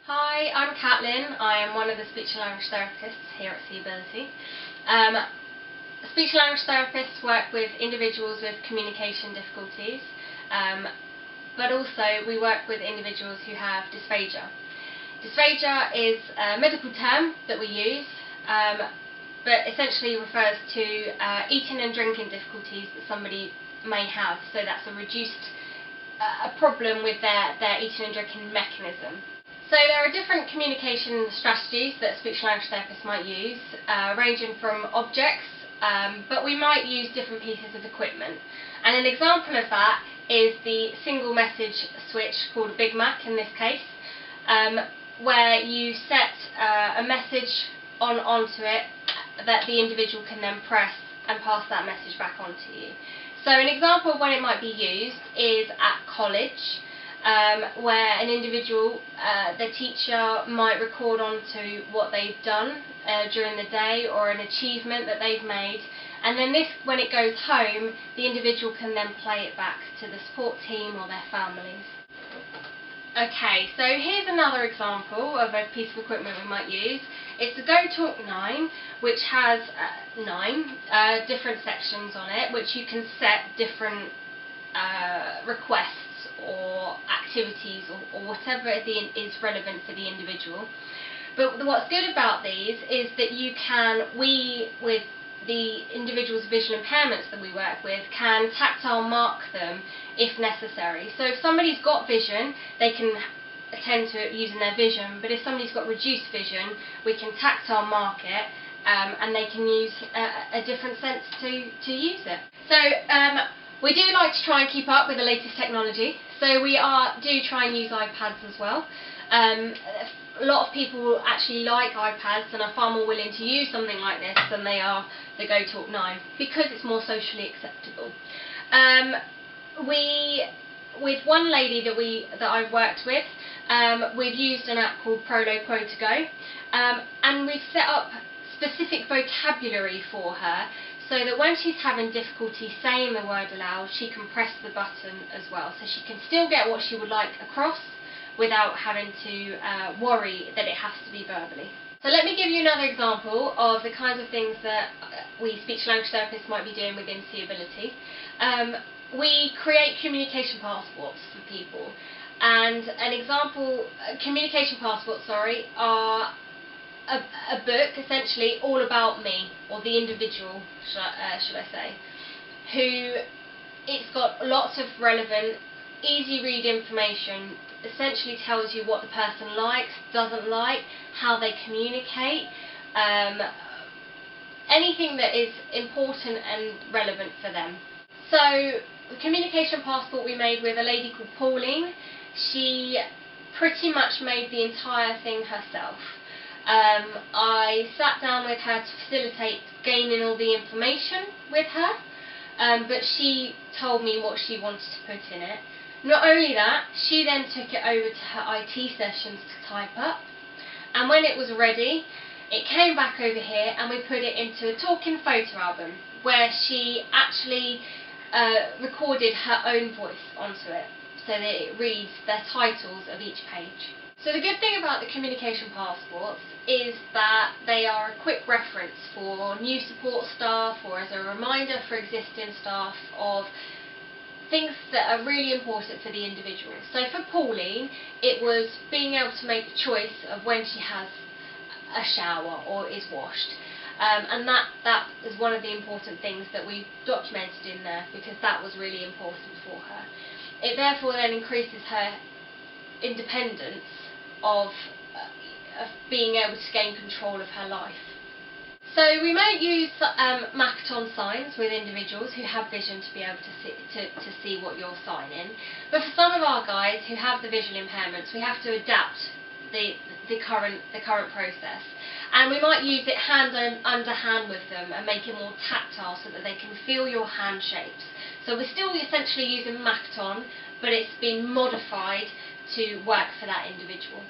Hi, I'm Catlin. I am one of the speech and language therapists here at SeeAbility. Speech and language therapists work with individuals with communication difficulties, but also we work with individuals who have dysphagia. Dysphagia is a medical term that we use, but essentially refers to eating and drinking difficulties that somebody may have. So that's a problem with their eating and drinking mechanism. So there are different communication strategies that speech and language therapists might use, ranging from objects, but we might use different pieces of equipment. And an example of that is the single message switch, called a Big Mac in this case, where you set a message onto it that the individual can then press and pass that message back on to you. So an example of when it might be used is at college, where an individual, the teacher might record onto what they've done during the day or an achievement that they've made, and then when it goes home, the individual can then play it back to the support team or their families. Okay, so here's another example of a piece of equipment we might use. It's the GoTalk 9, which has 9 different sections on it, which you can set different requests or activities or whatever is relevant for the individual. But what's good about these is that we, with the individual's visual impairments that we work with, can tactile mark them if necessary. So if somebody's got vision, they can attend to it using their vision, but if somebody's got reduced vision, we can tactile mark it, and they can use a different sense to use it. So we do like to try and keep up with the latest technology, so we do try and use iPads as well. A lot of people actually like iPads and are far more willing to use something like this than they are the GoTalk 9, because it's more socially acceptable. With one lady that I've worked with, we've used an app called Prolo Quo to Go, and we've set up specific vocabulary for her, so that when she's having difficulty saying the word aloud, she can press the button as well, so she can still get what she would like across without having to worry that it has to be verbally. So let me give you another example of the kinds of things that we speech language therapists might be doing within SeeAbility. We create communication passports for people, and an example, communication passports, are a book essentially all about me, or the individual, should I say, who it's got lots of relevant, easy read information, essentially tells you what the person likes, doesn't like, how they communicate, anything that is important and relevant for them. So the communication passport we made with a lady called Pauline. She pretty much made the entire thing herself. I sat down with her to facilitate gaining all the information with her, but she told me what she wanted to put in it. Not only that, she then took it over to her IT sessions to type up, and when it was ready, it came back over here and we put it into a talking photo album, where she actually recorded her own voice onto it, so that it reads the titles of each page. So the good thing about the communication passports is that they are a quick reference for new support staff, or as a reminder for existing staff of things that are really important for the individual. So for Pauline, it was being able to make the choice of when she has a shower or is washed. And that is one of the important things that we documented in there, because that was really important for her. It therefore then increases her independence of being able to gain control of her life. So we might use Makaton signs with individuals who have vision to be able to see what you're signing. But for some of our guys who have the visual impairments, we have to adapt the current process. And we might use it hand under hand with them and make it more tactile so that they can feel your hand shapes. So we're still essentially using Makaton, but it's been modified to work for that individual.